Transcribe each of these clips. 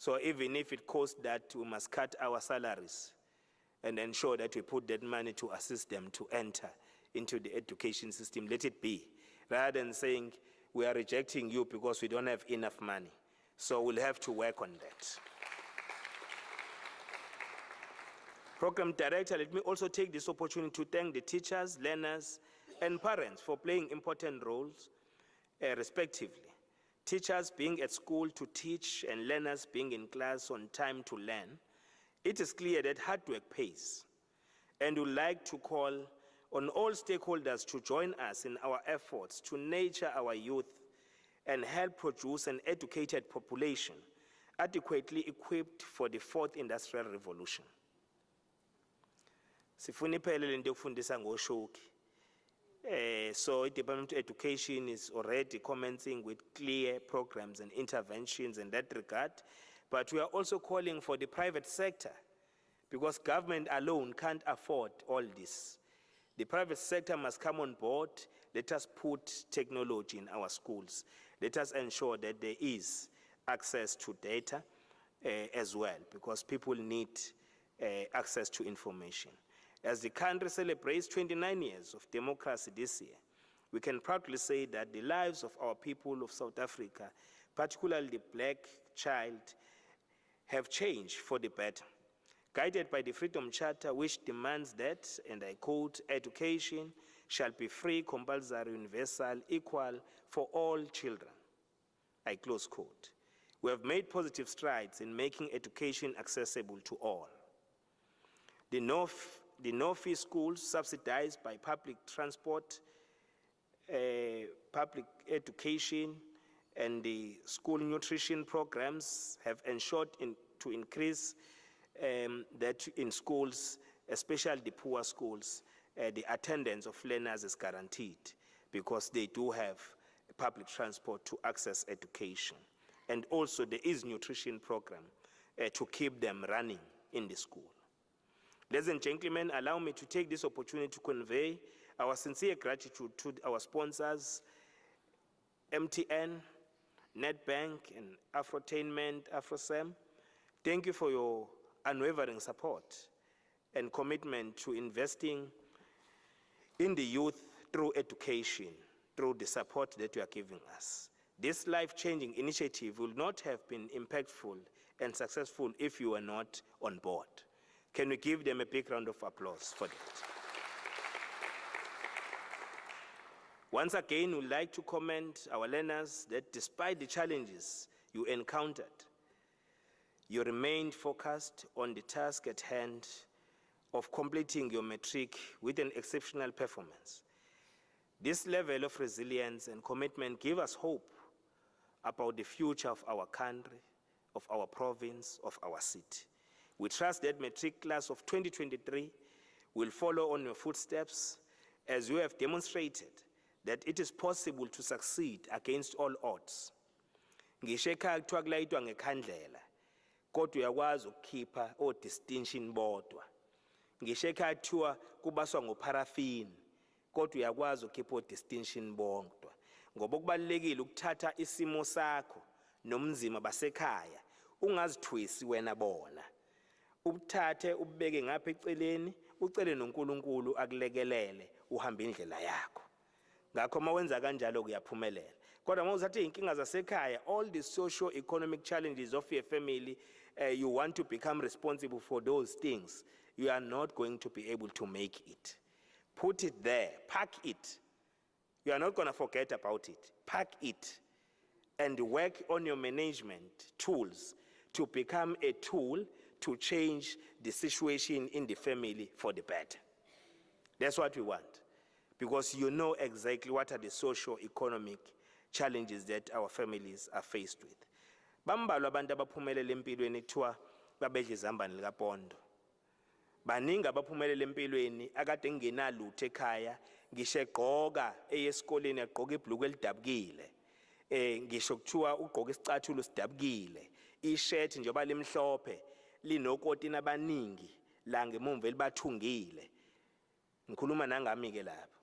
So even if it costs that, we must cut our salaries and ensure that we put that money to assist them to enter into the education system. Let it be. Rather than saying, we are rejecting you because we don't have enough money. So we'll have to work on that. Program Director, let me also take this opportunity to thank the teachers, learners, and parents for playing important roles, respectively. Teachers being at school to teach and learners being in class on time to learn. It is clear that hard work pays, and we'd like to call on all stakeholders to join us in our efforts to nurture our youth and help produce an educated population adequately equipped for the fourth industrial revolution. Sifuna iphelele into yokufundisa ngoshoki. So the Department of Education is already commencing with clear programs and interventions in that regard, but we are also calling for the private sector, because government alone can't afford all this. The private sector must come on board. Let us put technology in our schools. Let us ensure that there is access to data as well, because people need access to information. As the country celebrates 29 years of democracy this year, we can proudly say that the lives of our people of South Africa, particularly the black child, have changed for the better. Guided by the Freedom Charter, which demands that, and I quote, education shall be free, compulsory, universal, equal for all children. I close quote. We have made positive strides in making education accessible to all. The no-fee schools subsidized by public transport, public education, and the school nutrition programs have ensured to increase that in schools, especially the poor schools, the attendance of learners is guaranteed because they do have public transport to access education. And also there is nutrition program to keep them running in the school. Ladies and gentlemen, allow me to take this opportunity to convey our sincere gratitude to our sponsors, MTN, Netbank, and Afrotainment, AfroSem. Thank you for your unwavering support and commitment to investing in the youth through education, through the support that you are giving us. This life-changing initiative will not have been impactful and successful if you were not on board. Can we give them a big round of applause for that? Once again, we'd like to commend our learners that despite the challenges you encountered, you remained focused on the task at hand of completing your matric with an exceptional performance. This level of resilience and commitment give us hope about the future of our country, of our province, of our city. We trust that matric class of 2023 will follow on your footsteps as you have demonstrated that it is possible to succeed against all odds. Ngisho ekhaya kuthiwa kulayitwa ngekhandlela, kodwa uyakwazi ukukhipha o-distinction bodwa. Ngisho ekhaya kuthiwa kubaswa ngoparaffin, kodwa uyakwazi ukukhipha o-distinction bodwa. Ngoba kubalulekile ukuthatha isimo sakho nomzima basekhaya, ungazithwisi wena bona. Ubuthathe ubeke ngapha eceleni, ucele noNkulunkulu akulekelele uhambe indlela yakho. Ngakho mawenza kanjalo kuyaphumelela. Kodwa mawuzathi inkinga zasekhaya, all the socio-economic challenges of your family, you want to become responsible for those things, you are not going to be able to make it. Put it there, pack it. You are not going to forget about it. Pack it and work on your management tools to become a tool to change the situation in the family for the better. That's what we want, because you know exactly what are the socio-economic challenges that our families are faced with. Bambalwa abantu abaphumelela empilweni kuthiwa babedla izambane likapondo. Baningi abaphumelela empilweni akade ngenalutho ekhaya, ngisho egqoka eyesikoleni agqoka ibhluku elidabukile. Ngisho kuthiwa ugqoka isicathulo sidabukile, ishirt njengoba limhlophe linokotini abaningi la ngemumva elibathungile. Ngikhuluma nangami ke lapho.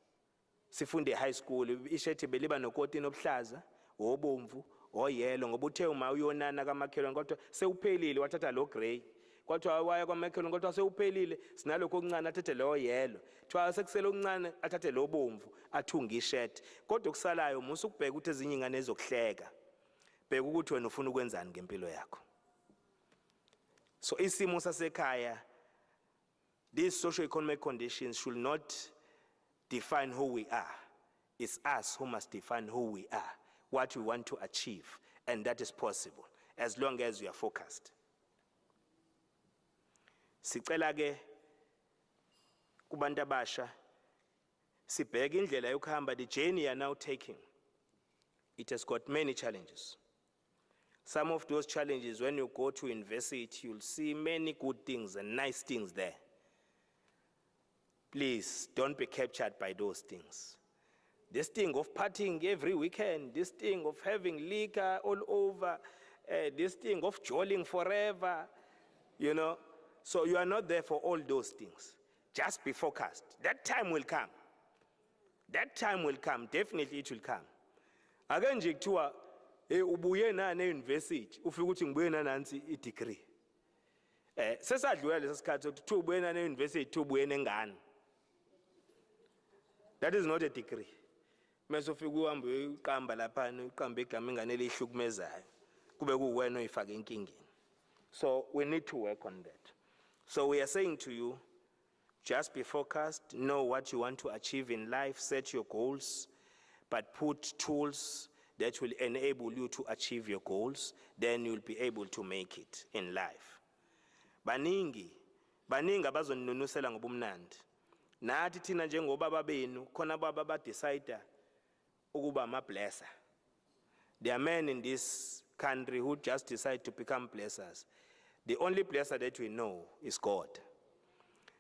Sifunde high school, ishirt beliba nokotini obuhlaza, obomvu, oyelo ngoba uthe uma uyonana kamakhelwane kodwa sewuphelile wathatha lo grey kodwa waya kwamakhelwane kodwa sewuphelile sinalokho okuncane athathe lo yelo thiwa sekusele okuncane athathe lo bomvu athunga ishirt kodwa kusalayo musu ukubheka ukuthi ezinye ingane ezokuhleka bheka ukuthi wena ufuna ukwenzani ngempilo yakho. So isimo sasekhaya, these socio-economic conditions should not define who we are. It's us who must define who we are, what we want to achieve, and that is possible as long as we are focused. Sicela ke kubantu abasha sibheke indlela yokuhamba, the journey you are now taking. It has got many challenges. Some of those challenges, when you go to university, you'll see many good things and nice things there. Please don't be captured by those things. This thing of partying every weekend, this thing of having liquor all over, this thing of jolling forever, you know. So you are not there for all those things. Just be focused. That time will come. That time will come. Definitely it will come. Ake nje kuthiwa ubuye nane university ufika uthi ngibuye nanansi i-degree. Sesadlula lesa sikhathi ukuthi ubuye nane university ubuye nengane. That is not a degree. Mase ufika uhambe uqamba lapha uqamba igama ingane elihlukumezayo kube kuwena oyifaka enkingeni. So we need to work on that. So we are saying to you, just be focused, know what you want to achieve in life, set your goals, but put tools that will enable you to achieve your goals, then you'll be able to make it in life. Baningi abazonunusela ngobumnandi. Nathi thina njengobaba benu khona baba ba decide ukuba ama blesser. There are men in this country who just decide to become blessers. The only blesser that we know is God.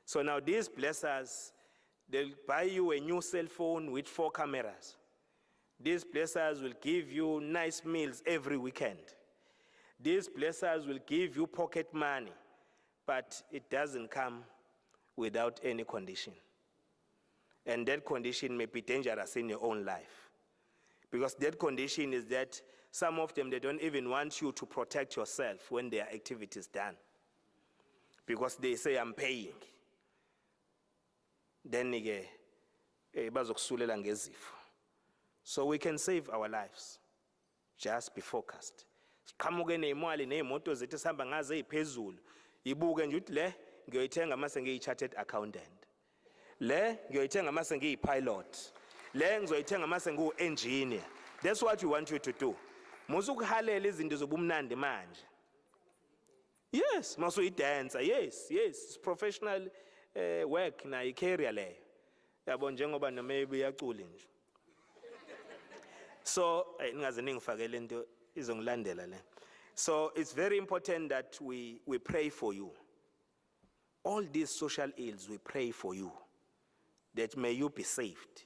So now these blessers, they'll buy you a new cell phone with 4 cameras. These blessers will give you nice meals every weekend. These blessers will give you pocket money, but it doesn't come without any condition. And that condition may be dangerous in your own life. Because that condition is that some of them, they don't even want you to protect yourself when their activity is done. Because they say, I'm paying. Then bazokusulela ngezifo. So we can save our lives. Just be focused. Siqhamuke nemali nemoto zethu sihamba ngaze eziphezulu. Ibuke nje uthi le ngiyoyithenga mase ngiyi-chartered accountant. Le ngiyoyithenga mase ngiyi-pilot. Le ngizoyithenga mase ngiwu-engineer. That's what we want you to do. Musukuhalela izinto zobumnandi manje. Yes, masuyidancer. Yes, it's professional work na i-career leyo. Yabo njengoba noma iyacula nje. So ningaze ningifakele into izongilandela le. So it's very important that we pray for you. All these social ills, we pray for you, that may you be saved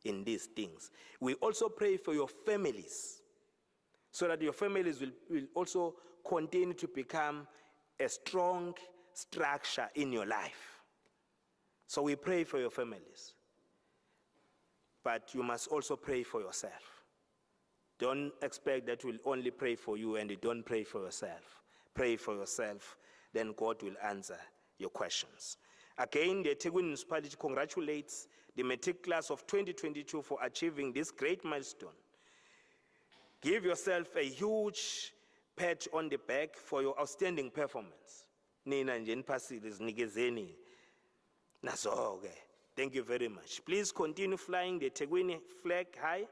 in these things. We also pray for your families, so that your families will also continue to become a strong structure in your life. So we pray for your families. But you must also pray for yourself. Don't expect that we'll only pray for you and you don't pray for yourself. Pray for yourself, then God will answer your questions. Again, the eThekwini municipality congratulates the Matric class of 2022 for achieving this great milestone. Give yourself a huge pat on the back for your outstanding performance. Nina nje nipasile zinikezeni nazo-ke. Thank you very much. Please continue flying the eThekwini flag high.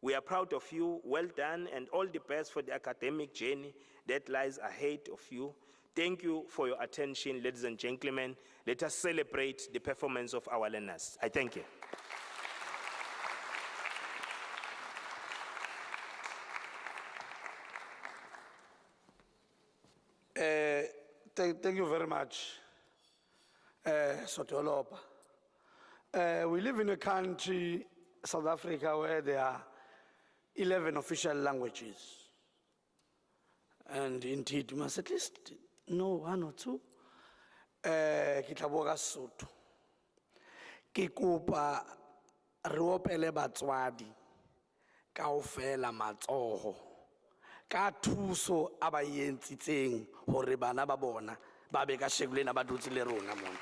We are proud of you. Well done, and all the best for the academic journey that lies ahead of you. Thank you for your attention, ladies and gentlemen. Let us celebrate the performance of our learners. I thank you. Thank you very much, Sotolopa. We live in a country, South Africa, where there are 11 official languages. And indeed, we must at least know 1 or 2. Kitlaboga Sotho. Kikupa riopele batswadi kaofela matsoho ka thuso aba yentitseng hore bana ba bona ba be ka shekulena ba dutse le rona mona.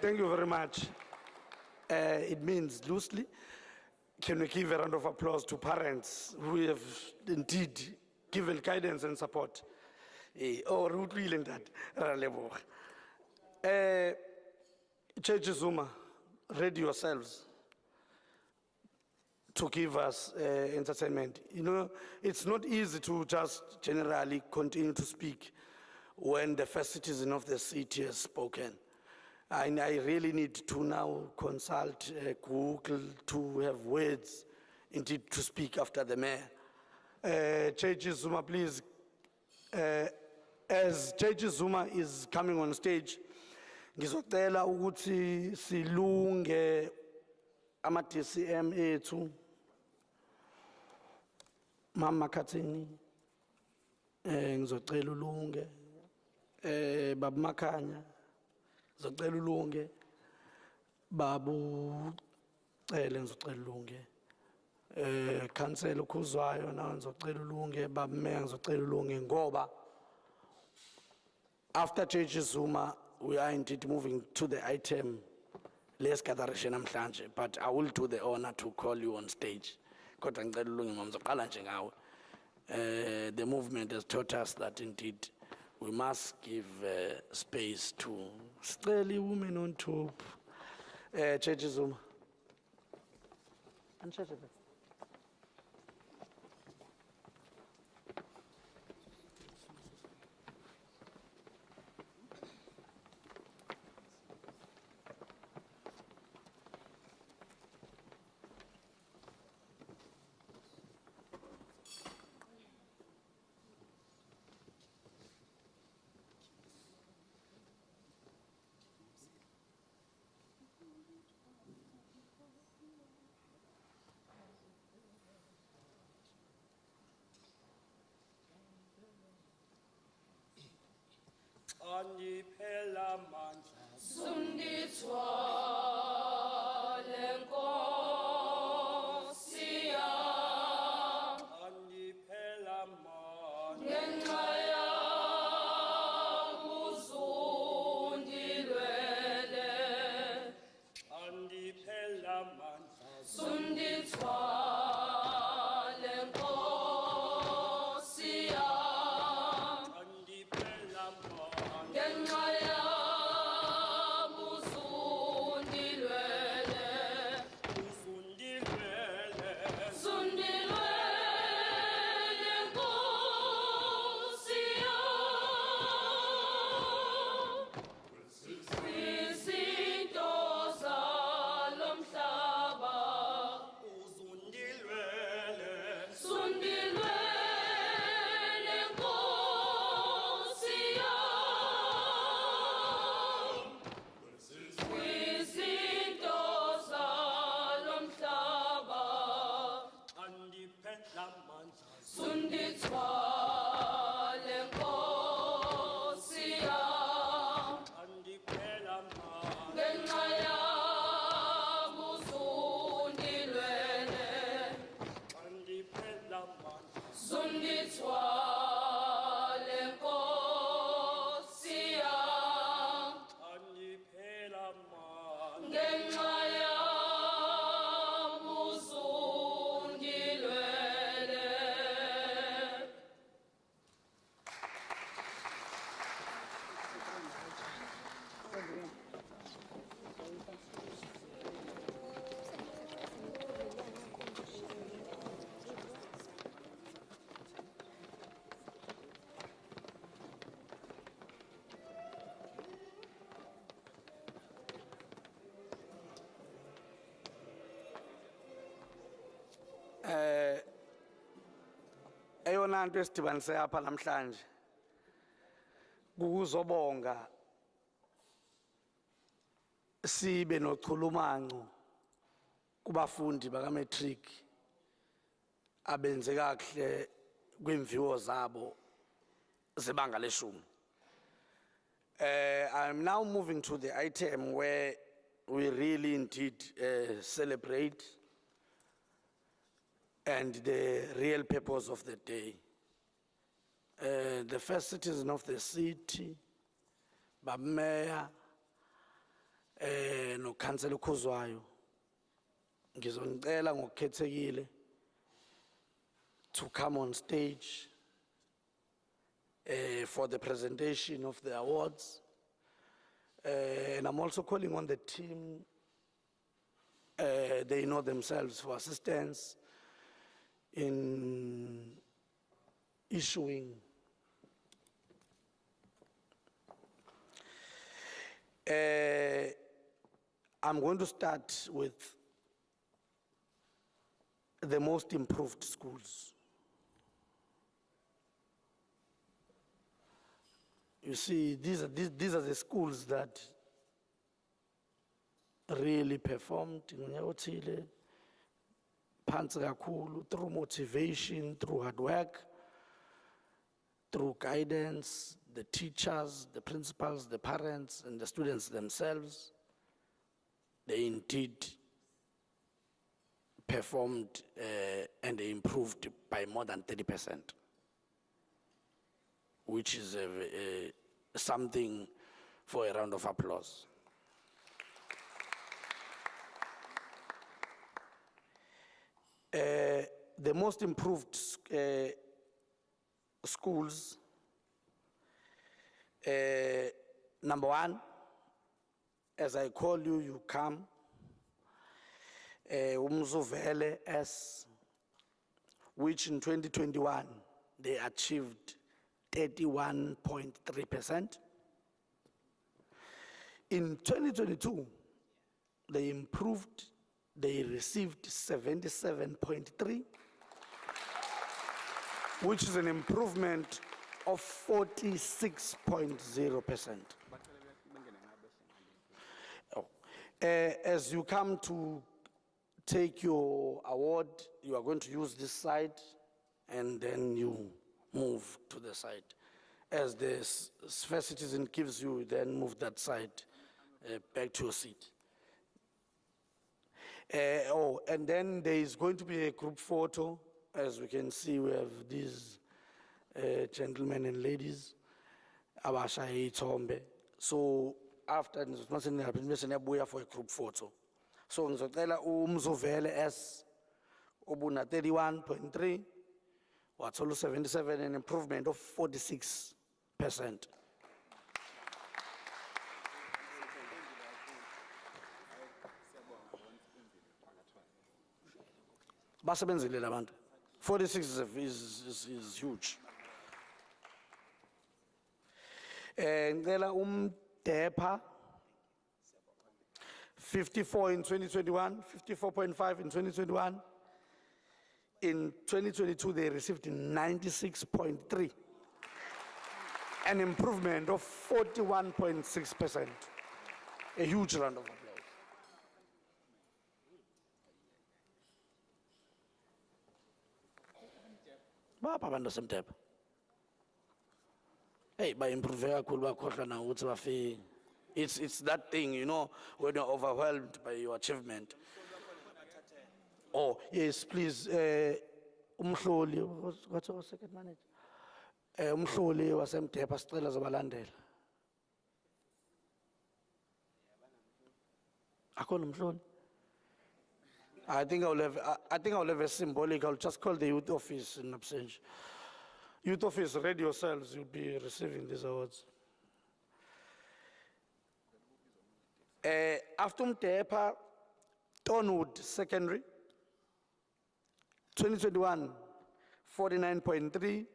Thank you very much. It means loosely. Can we give a round of applause to parents who have indeed given guidance and support? Or who feeling that? Church Zuma, ready yourselves to give us entertainment. You know, it's not easy to just generally continue to speak when the first citizen of the city has spoken. And I really need to now consult Google to have words indeed to speak after the mayor. Church Zuma, please, as Church Zuma is coming on stage, ngizocela ukuthi silunge ama-DCM ethu, Mama Katsini, ngizocela ulunge, Baba Makhanya, ngizocela ulunge, Babu Cele ngizocela ulunge, Council ukhuzwayo nawe ngizocela ulunge, Baba Mayor ngizocela ulunge ngoba after Church Zuma we are indeed moving to the item less gatheration namhlanje, but I will do the honor to call you on stage. Kodwa ngicela ulunge mama ngizoqala nje ngawe. The movement has taught us that indeed we must give space to sicela women on top. Church Zuma. Andiphela mandla Sunditswale Nkosi yam, andiphela mandla ngenxa yam uzundilwele. andiphela mandla Sunditswale Nkosi yam, andiphela mandla ngenxa yam uzundilwele. usundilwele Sundilwele Nkosi yam, kwizinto zalo mhlaba. usundilwele Sundilwele Nkosi yam, kwizinto zalo mhlaba. andiphela mandla Sunditswale Nkosi yam, andiphela mandla ngenxa yam uzundilwele. andiphela mandla Sunditswale Nkosi yam, andiphela mandla ngenxa yam uzundilwele. Eyona nto esidibanise apha namhlanje kukuzobonga sibe nochulumanco kubafundi baka Matric abenze kahle kwimviwo zabo zebanga leshumi. I'm now moving to the item where we really indeed celebrate and the real purpose of the day. The first citizen of the city, Mayor, no Councillor Khuzwayo, ngizongicela ngokukhethekile to come on stage for the presentation of the awards. And I'm also calling on the team, they know themselves, for assistance in issuing I'm going to start with the most improved schools. You see, these are the schools that really performed ngonyaka phansi kakhulu, through motivation, through hard work, through guidance, the teachers, the principals, the parents, and the students themselves. They indeed performed and they improved by more than 30%, which is something for a round of applause. The most improved schools, number one, as I call you, you come. Umzuvele S, which in 2021, they achieved 31.3%. In 2022, they improved, they received 77.3, which is an improvement of 46.0%. As you come to take your award, you are going to use this side, and then you move to the side. As the first citizen gives you, then move that side back to your seat. And then there is going to be a group photo. As we can see, we have these gentlemen and ladies. Abashaye ithombe. So after ngizobuya for a group photo. So ngizocela uMzuvele S ubuna 31.3, wathola 77, an improvement of 46%. Basebenzile labantu. 46 is huge. Ngicela Depa, 54 in 2021, 54.5 in 2021. In 2022, they received 96.3, an improvement of 41.6%. A huge round of applause. Bapha abantu basemtepha. Hey, by improve kakhulu bakhohlwa na ukuthi bafike. It's that thing, you know, when you're overwhelmed by your achievement. Oh, yes, please. Umhloli, what's our second manager? Umhloli wasemtepha sicela zobalandela. Akhona umhloli. I think I'll have a symbolic. I'll just call the youth office in absentia. Youth office, ready yourselves. You'll be receiving these awards. After Mtepa, Tonwood Secondary, 2021, 49.3,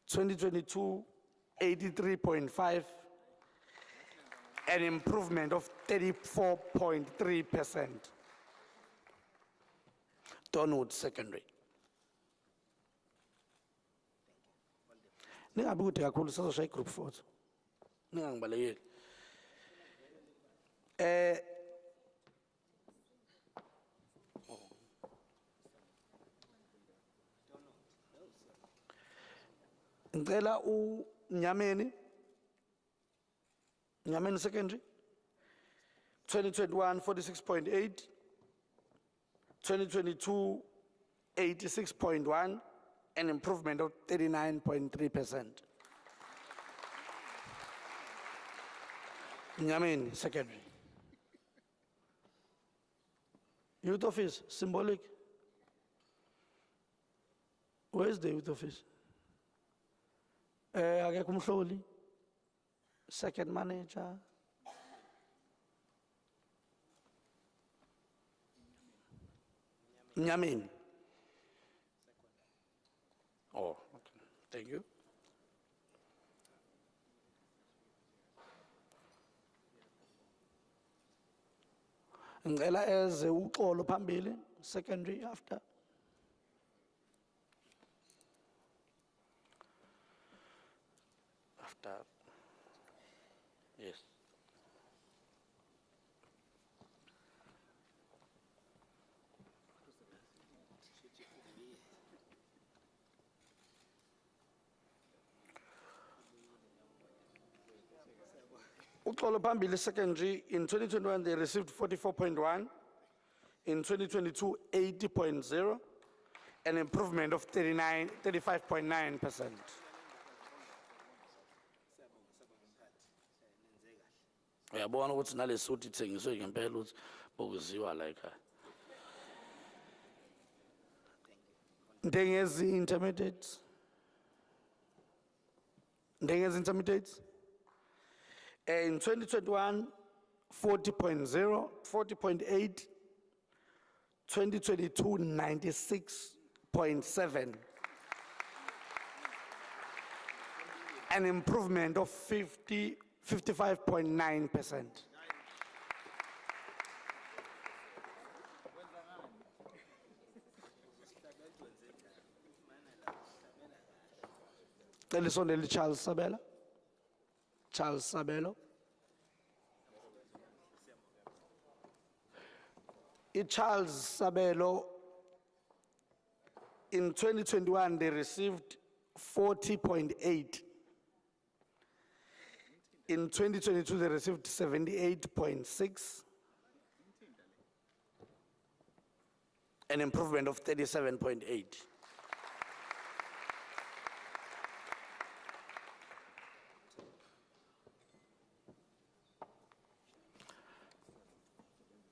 2022, 83.5, an improvement of 34.3%. Tonwood Secondary. Ningabi kude kakhulu sazoshaya igroup photo. Ningangibalekeli. Ngicela uNyameni Secondary, 2021 46.8, 2022 86.1, an improvement of 39.3%. Nyameni, secondary. Youth office, symbolic. Where is the youth office? Akekho umhloli, second manager. Nyameni. Oh, okay. Thank you. Ngicela eze uxolo phambili, secondary after. After. Yes. Uxolo phambili secondary, in 2021 they received 44.1, in 2022 80.0, an improvement of 35.9%. Uyabona ukuthi nalesuthi ithengiswe ngempela ukuthi bokuziwa la ekhaya. Ndengezi intermediates. Ndengezi intermediates. In 2021, 40.0, 40.8, 2022, 96.7. An improvement of 55.9%. Elisondeli Charles Sabela. Charles Sabelo. Charles Sabelo, in 2021 they received 40.8. In 2022 they received 78.6. An improvement of 37.8.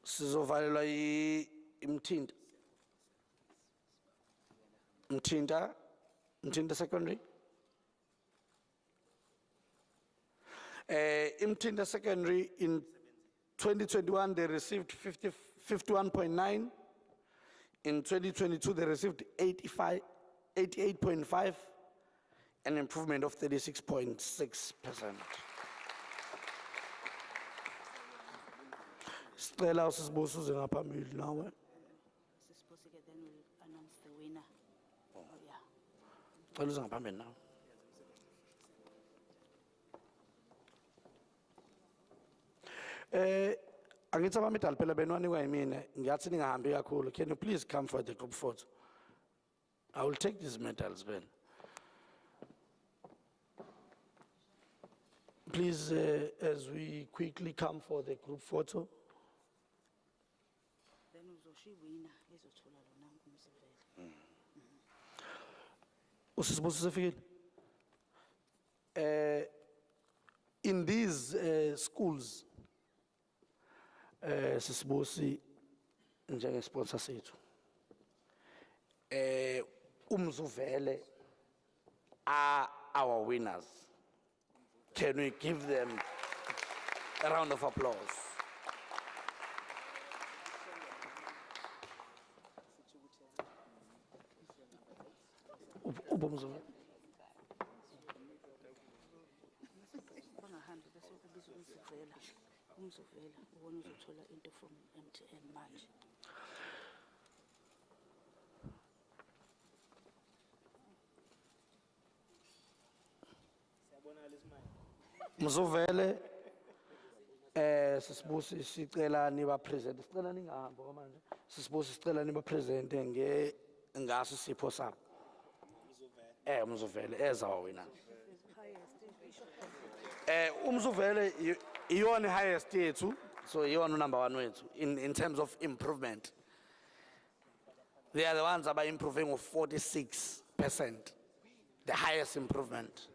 Sizovalelwa imthinta. Mthinta secondary. Imthinta secondary, in 2021 they received 51.9. In 2022 they received 88.5, an improvement of 36.6%. Sicela usisibuze uze ngaphambili nawe. Sisibosike, then we'll announce the winner. Oh, yeah. Sicela uze ngaphambili nawe. Angithi abamedali phela benwanikwa yimina, ngiyathi ningahambi kakhulu. Can you please come for the group photo? I will take these medals, Ben. Please, as we quickly come for the group photo. Then uzoshi winner ezothola lona uMsivele. Usisibuze usefikile? In these schools, sisibusi njenge-sponsor sethu. Umzuvele are our winners. Can we give them a round of applause? Ubomzuvele. Bangahambi bese kubiza uMsivela. uMsivela ubona uzothola into from MTN manje. Mzuvele, sisibusi sicela niba present. Sicela ningahambi manje. Sisibusi sicela niba present ngaso sipho sabo. Mzuvele as our winner. Umzuvele iyona highest yethu, so iyona number 1 wethu in terms of improvement. They are the ones that are improving with 46%, the highest improvement.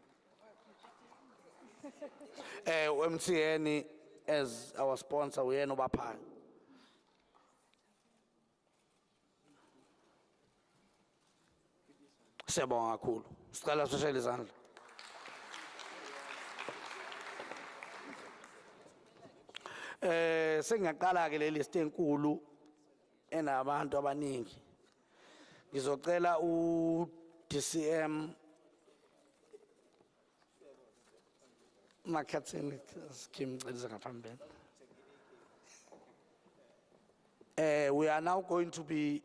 MTN as our sponsor, we are no bapha. Siyabonga kakhulu. Sicela sishayele izandla. Sengiyaqala ke le list enkulu enabantu abaningi. Ngizocela u-DCM Marketing scheme. We are now going to be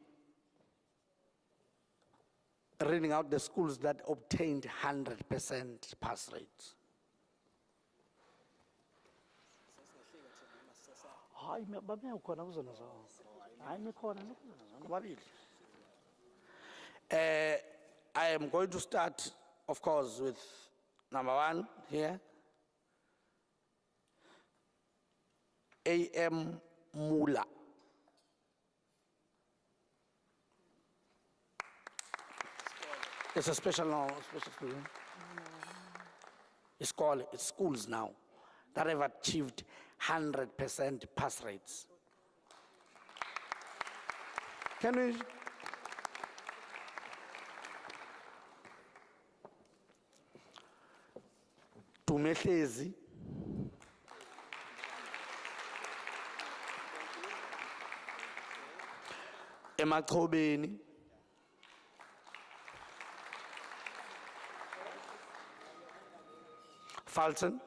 reading out the schools that obtained 100% pass rates. I am going to start, of course, with number 1 here. AM Mula. It's a special school. It's schools now that have achieved 100% pass rates. Can we? Tumehlezi. Emachobeni. Fulton.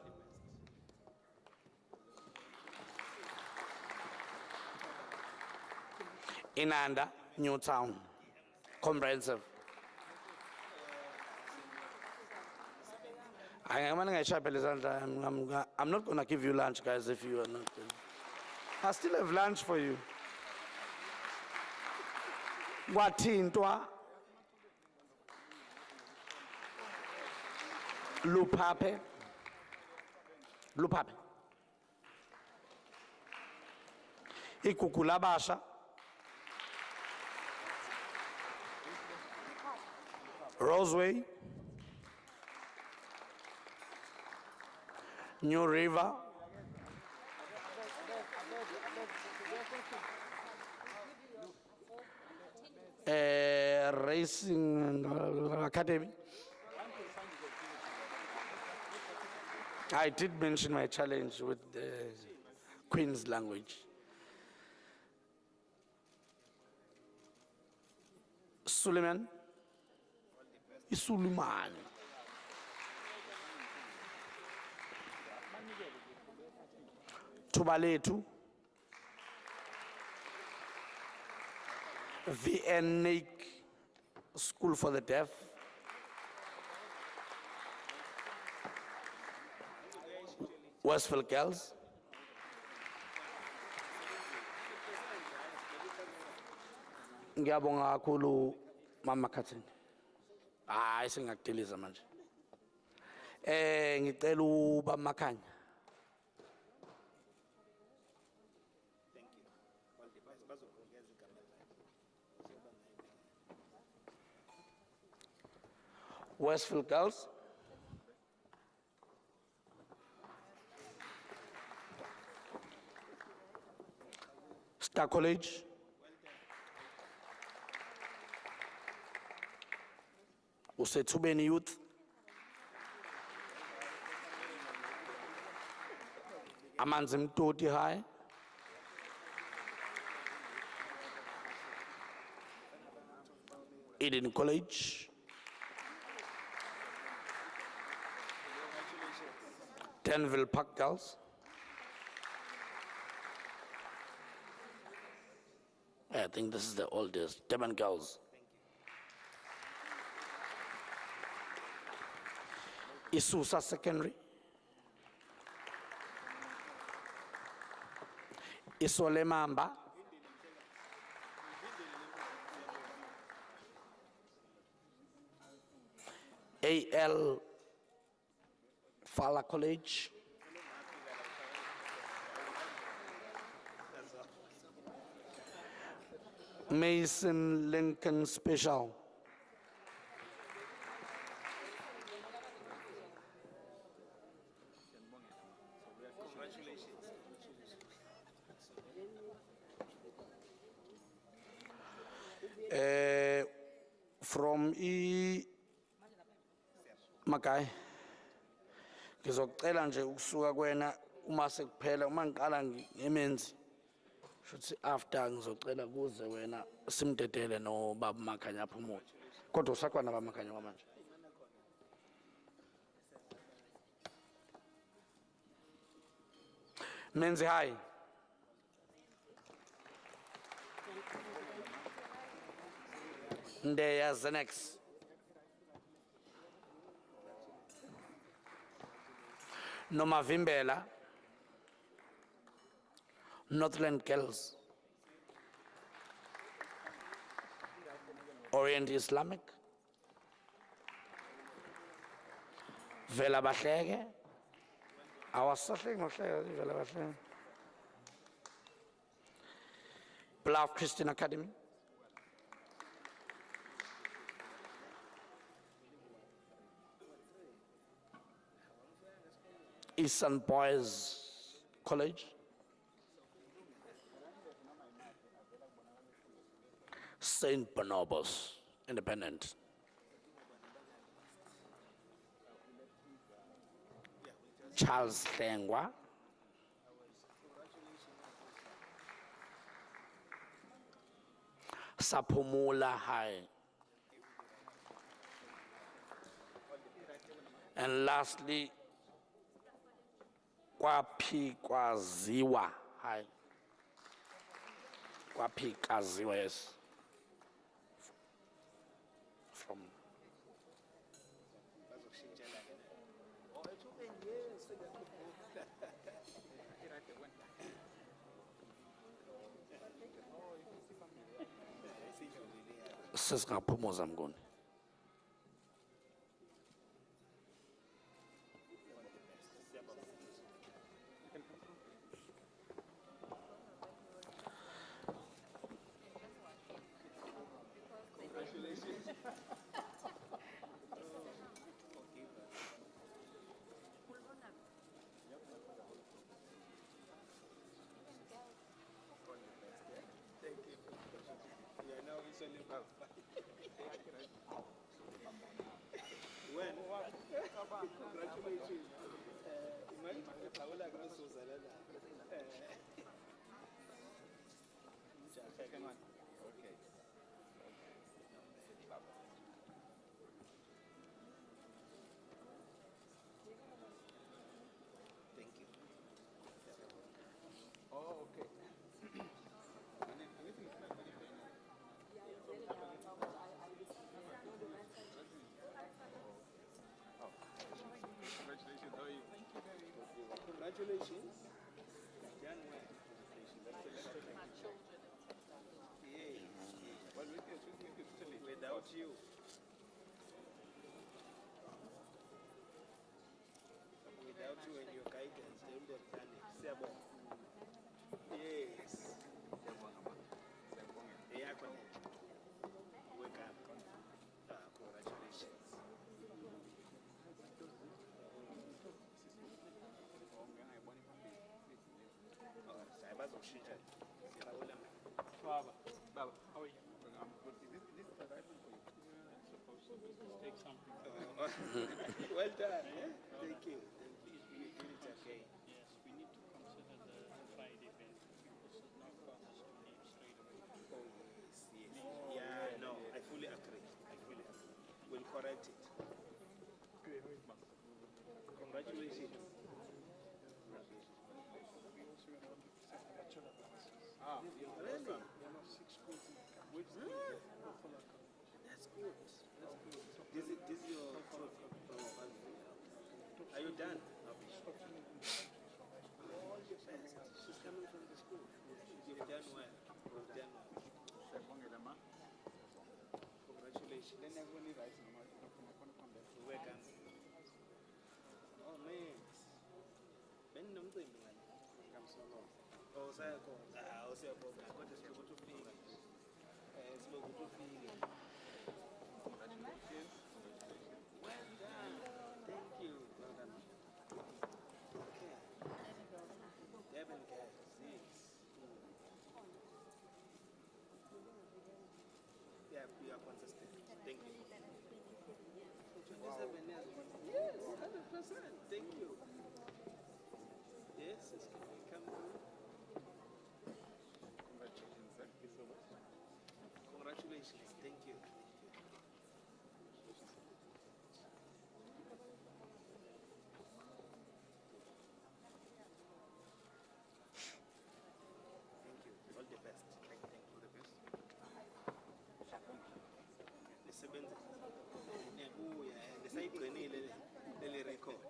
Inanda, Newtown, comprehensive. I'm not going to give you lunch, guys, if you are not. I still have lunch for you. Watintwa, Lupape, Ikukulabasha, Roseway, New River, Racing Academy. I did mention my challenge with the Queen's language. Suleiman. Suleiman. Tubaletu. VN School for the Deaf. Westfield Girls. Ngiyabonga kakhulu Mama Kathini. Hayi singakudiliza manje. Ngicela uba Makhanya. Westfield Girls. Star College. Usethubeni Youth. Amanzi Mtoti High. Eden College. Denville Park Girls. I think this is the oldest. Devon Girls. Isusa Secondary. Isolemamba. AL Fala College. Mason Lincoln Special. From Makai. Ngizocela nje ukusuka kwena uma sekuphela uma ngiqala ngemenzi. Shuthi after ngizocela kuze wena simdedele no baba Makhanya aphumule. Kodwa usakhona baba Makhanya kwamanje. Menzi hi. Ndeya Zenex. Noma Vimbela. Northland Girls. Orient Islamic. Vela Bahleke. Awasahleke ngohleke Vela Bahleke. Bluff Christian Academy. Eastern Boys College. St. Barnabas Independent. Charles Lengwa. Sapumula High. And lastly, Kwaziwa High. Kwaziwa, yes. From Sesingaphuza mnguni. Congratulations. Without you. Without you and your guidance, they would have done it. Sebo. Yes. Yeah, connect. Wake up. Congratulations. Baba, how are you? This is the right one for you. Supposed to take something. Well done. Yeah? Thank you. Please, we did it again. Yes, we need to consider the Friday event because it's not cause us to leave straight away. Oh, yes, yes. Yeah, no, I fully agree. I fully agree. We'll correct it. Congratulations. Really? That's good. This is your trophy from Banfield. Are you done? She's coming from the school. You've done well. You've done well. Congratulations. Welcome. Oh man. Ben nomcimbi ngani? Oh sayakho. Ah usiyabonga kodwa sifuna ukuthi ufike. Thank you. Well done. Okay. Devin guys, yes. Yeah, we are consistent. Thank you. 27 years. Yes, 100%. Thank you. Yes, it's come through. Congratulations, thank you so much. Congratulations. Thank you. Thank you. All the best. Thank you. All the best. Nisebenze. Niyabuya, nisayigcinile leli record.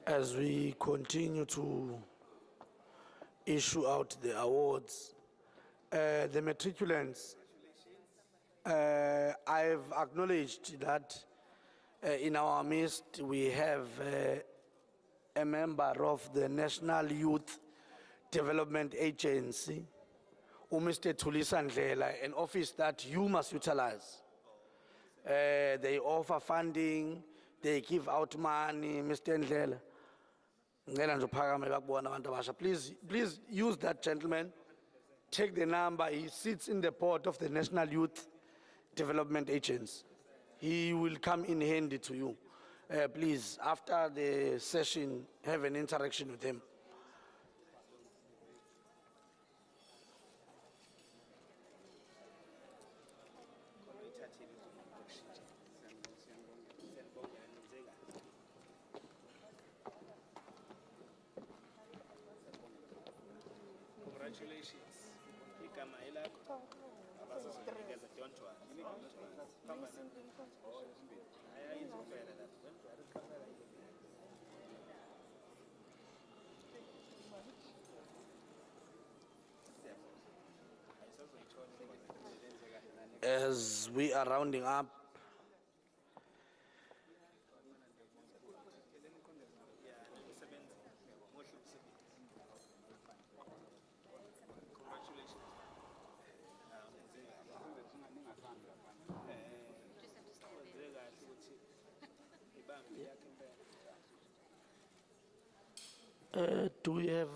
As we continue to issue out the awards, the matriculants, I've acknowledged that in our midst we have a member of the National Youth Development Agency, Mr. Tulisa Ndlela, an office that you must utilize. They offer funding, they give out money, Mr. Ndlela. Ngicela nje uphakame bakubona abantu abasha. Please use that gentleman. Take the number. He sits in the board of the National Youth Development Agency. He will come in handy to you. Please, after the session, have an interaction with him. Congratulations. Igama elakho. Abazokunikeza, don't worry. Come on. Ayizofela lapho. Don't worry, camera ile. As we are rounding up, do we have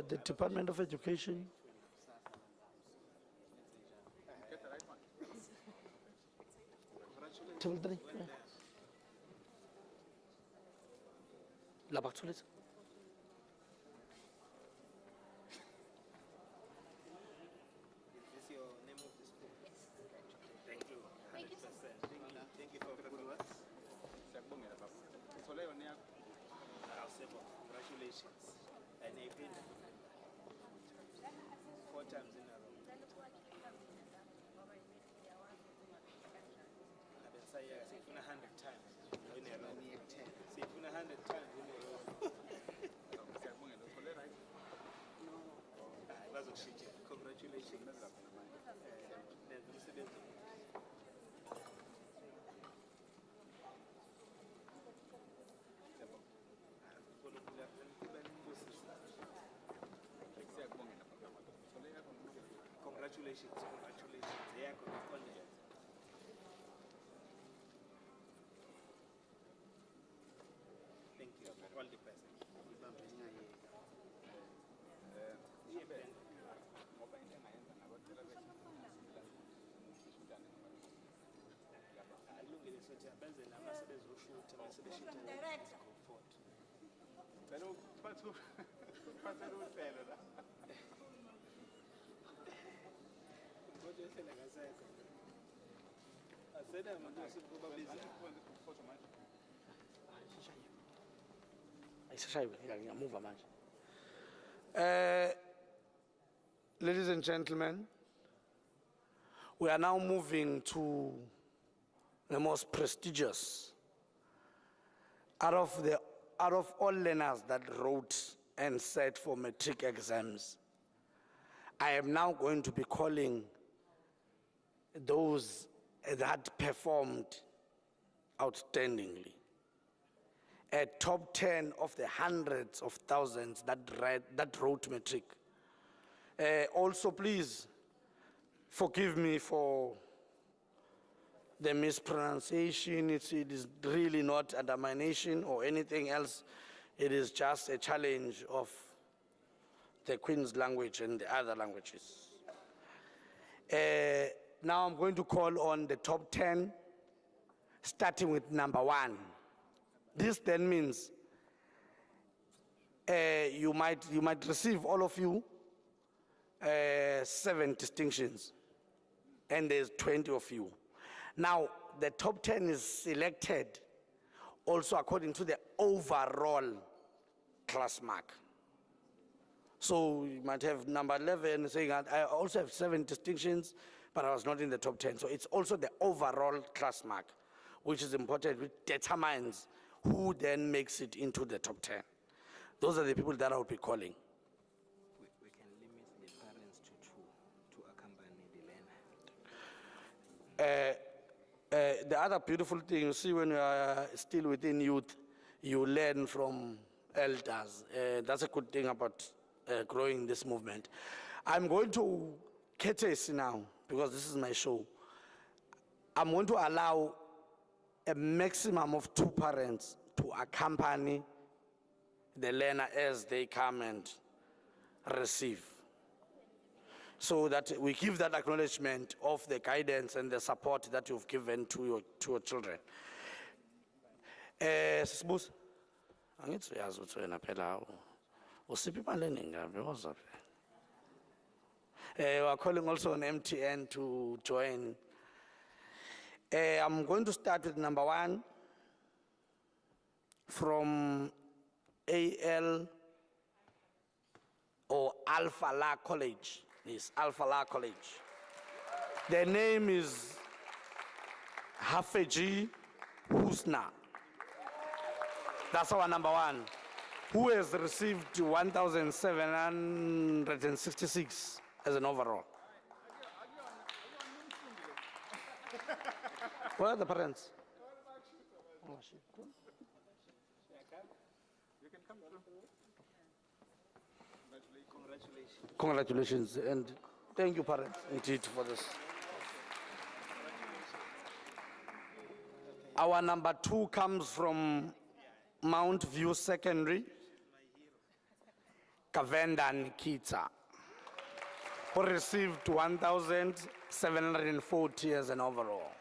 the Department of Education? Table 3. La Bartolette. Is this your name of the school? Thank you. 100%. Thank you for the good words. Siyakubongela baba. Uthole yona yakho? Awusebo. Congratulations. And you've been 4 times in a row. Abensayeka sifuna 100 times in a row. Sifuna 100 times in a row. Siyakubongela. Uthole right? Hayi bazokushintsha. Congratulations. Nenza umsebenzi omuhle. Siyakubongela baba. Uthole yakho noma? Congratulations, congratulations. Yakho nokhonjela. Thank you. All the best. Ibambe inyayeka. Ngoba into engayenza nabacela bethu Alungile sothi abenze nama sebezoshutha mase beshutha director go forward. vele uphathele uhlelo la. Kodwa ehlela ngasekho. Asena umuntu osikuba biza. Photo manje. Ayishaywe, ngiyamuva manje. Ladies and gentlemen, we are now moving to the most prestigious out of all learners that wrote and sat for matric exams. I am now going to be calling those that performed outstandingly. a top 10 of the hundreds of thousands that wrote Matric. Also, please forgive me for the mispronunciation. It is really not undermination or anything else. It is just a challenge of the Queen's language and the other languages. Now I'm going to call on the top 10, starting with number 1. This then means you might receive, all of you, 7 distinctions, and there's 20 of you. Now, the top 10 is selected also according to the overall class mark. So you might have number 11 saying, I also have 7 distinctions, but I was not in the top 10. So it's also the overall class mark, which is important, which determines who then makes it into the top 10. Those are the people that I will be calling. We can limit the parents to 2 to accompany the learner. The other beautiful thing, you see, when you are still within youth, you learn from elders. That's a good thing about growing this movement. I'm going to courtesy now, because this is my show. I'm going to allow a maximum of 2 parents to accompany the learner as they come and receive, so that we give that acknowledgement of the guidance and the support that you've given to your children. Sisibus, angithi uyazi ukuthi wena phela usiphi imali ngabe waza phela. We're calling also on MTN to join. I'm going to start with number 1 from AL or Alpha La College. Yes, Alpha La College. Their name is Hafeji Husna. That's our number 1, who has received 1,766 as an overall. Where are the parents? Oh, shit. You can come through. Congratulations, and thank you, parents, indeed, for this. Our number 2 comes from Mount View Secondary, Kavendan Kita, who received 1,740 as an overall.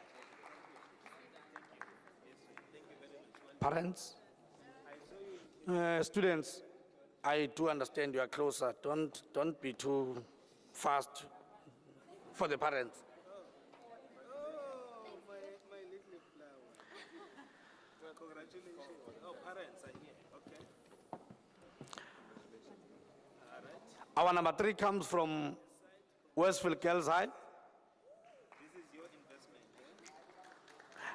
Parents? Students, I do understand you are closer. Don't be too fast for the parents. Oh, my little flower. Well, congratulations. Oh, parents are here. Okay. All right. Our number 3 comes from Westfield Girls High, This is your investment.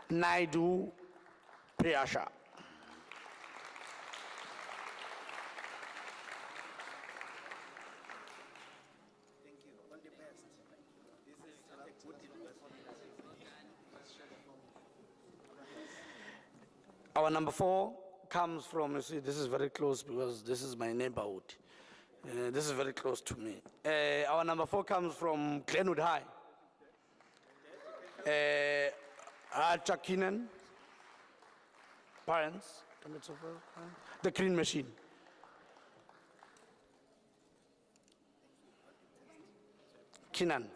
Naidu Priyasha. Thank you. All the best. This is a good investment. Our number 4 comes from, you see, this is very close because this is my neighborhood. This is very close to me. Our number 4 comes from Glenwood High. Chakinen, parents, the Green Machine. Kinan.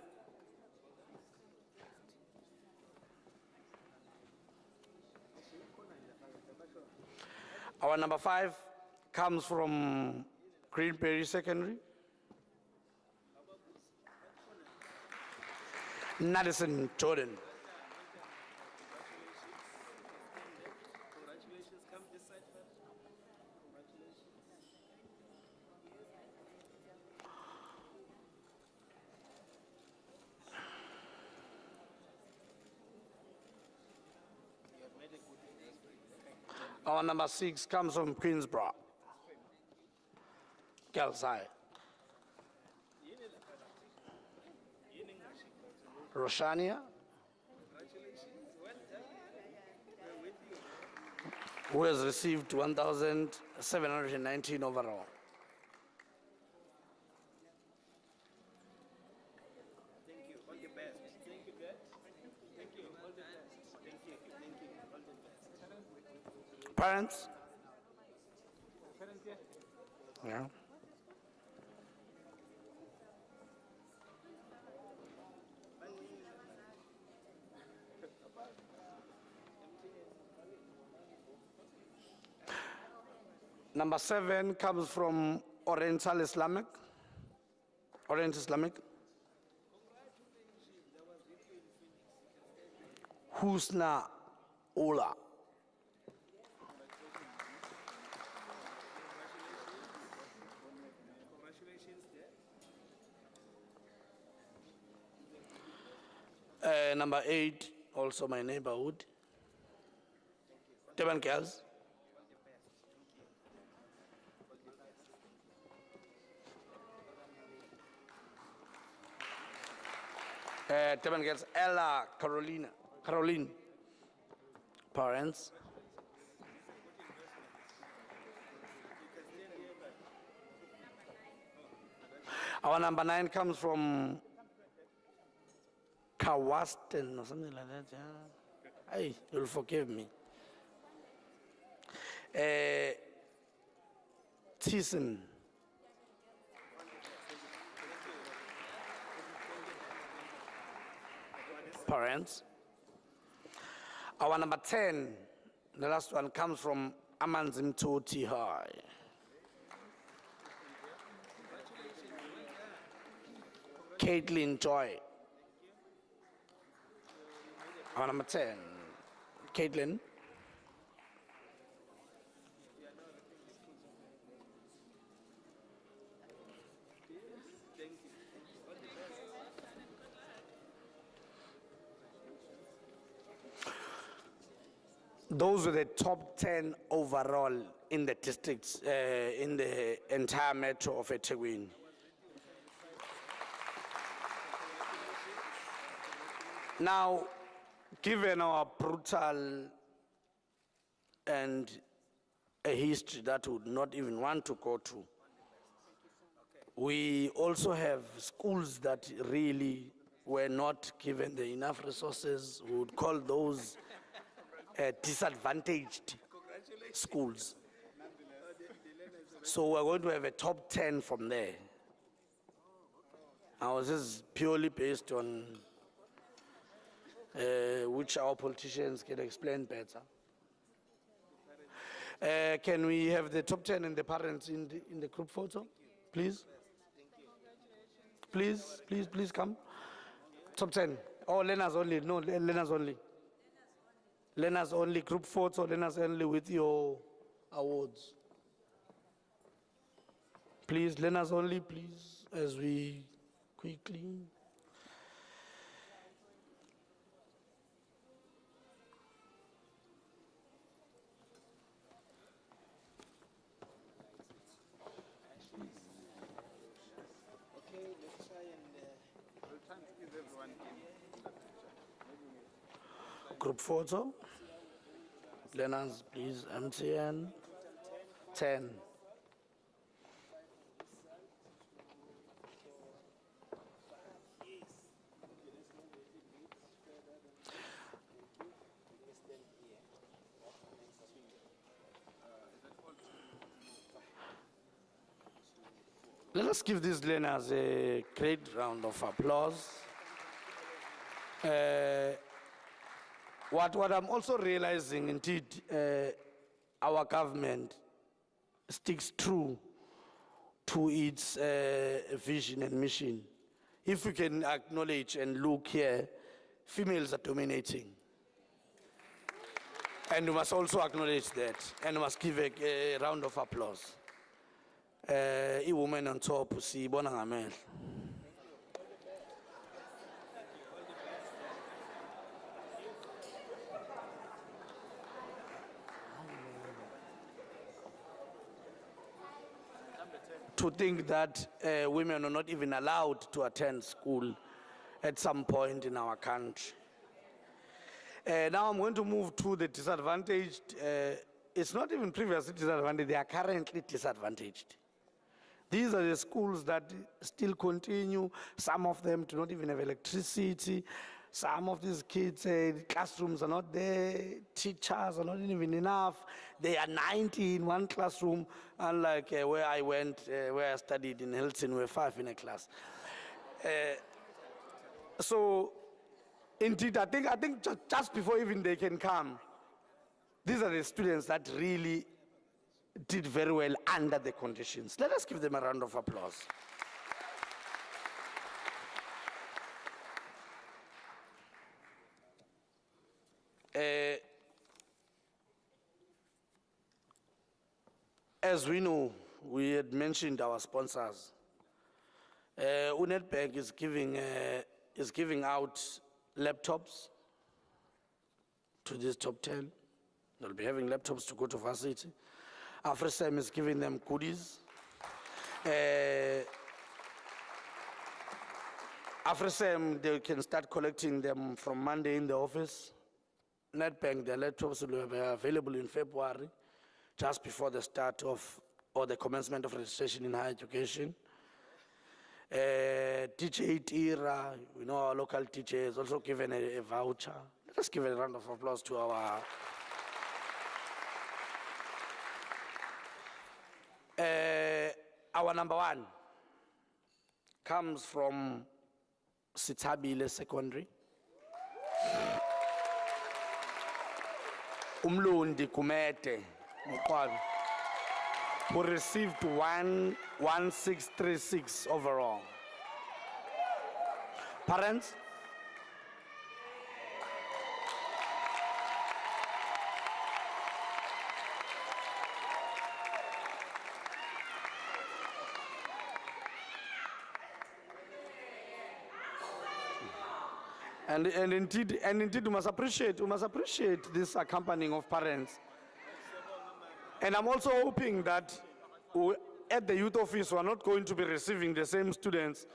Our number 5 comes from Greenberry Secondary. Madison Jordan. Congratulations. Come this side first. Congratulations. You have made a good investment. Our number 6 comes from Queensborough. Girls High. Roshania. Congratulations. Well done. We're with you. who has received 1,719 overall. Thank you. All the best. Thank you, Dad. Thank you. All the best. Thank you. Thank you. All the best. Parents? Yeah. Number 7 comes from Oriental Islamic. Orient Islamic. Husna Ola. Congratulations, Dad. Number 8, also my neighborhood. Teban girls. Teban girls, Ella, Caroline. Parents. Our number 9 comes from Kawasten or something like that. Yeah. Hey, you'll forgive me. Thyssen. Parents. Our number 10, the last one, comes from Amanzim Toti High. Caitlin Joy. Our number 10, Caitlin. Those were the top 10 overall in the districts, in the entire metro of eThekwini. Now, given our brutal and a history that we would not even want to go to, we also have schools that really were not given the enough resources. We would call those disadvantaged schools. So we're going to have a top 10 from there. Now this is purely based on which our politicians can explain better. Can we have the top 10 and the parents in the group photo, please? Please come. Top 10. Oh, learners only. No, learners only. Learners only, group photo, learners only with your awards. Please, learners only, please, as we quickly. Okay, let's try and. We'll try and squeeze everyone in the picture. Group photo. Learners, please, MTN. 10. Let us give these learners a great round of applause. What I'm also realizing, indeed, our government sticks true to its vision and mission. If we can acknowledge and look here, females are dominating. And we must also acknowledge that, and we must give a round of applause. A woman on top, see, bonangamel. To think that women are not even allowed to attend school at some point in our country. Now I'm going to move to the disadvantaged it's not even previously disadvantaged, they are currently disadvantaged. These are the schools that still continue. Some of them do not even have electricity. Some of these kids, classrooms are not there. Teachers are not even enough. They are 90 in one classroom, unlike where I went, where I studied in Hilton, we were 5 in a class. So, indeed, I think just before even they can come, these are the students that really did very well under the conditions. Let us give them a round of applause. As we know, we had mentioned our sponsors. UNEDBank is giving out laptops to these top 10. They'll be having laptops to go to varsity. AfriSam is giving them goodies. AfriSam, they can start collecting them from Monday in the office. NetBank, their laptops will be available in February, just before the start of, or the commencement of registration in higher education. DJ Tira, we know our local teacher is also given a voucher. Let us give a round of applause to our number 1 comes from Sitabile Secondary. Umlundi Kumete Mukwalo, who received 11636 overall. Parents? And indeed, we must appreciate this accompanying of parents. And I'm also hoping that at the youth office, we're not going to be receiving the same students,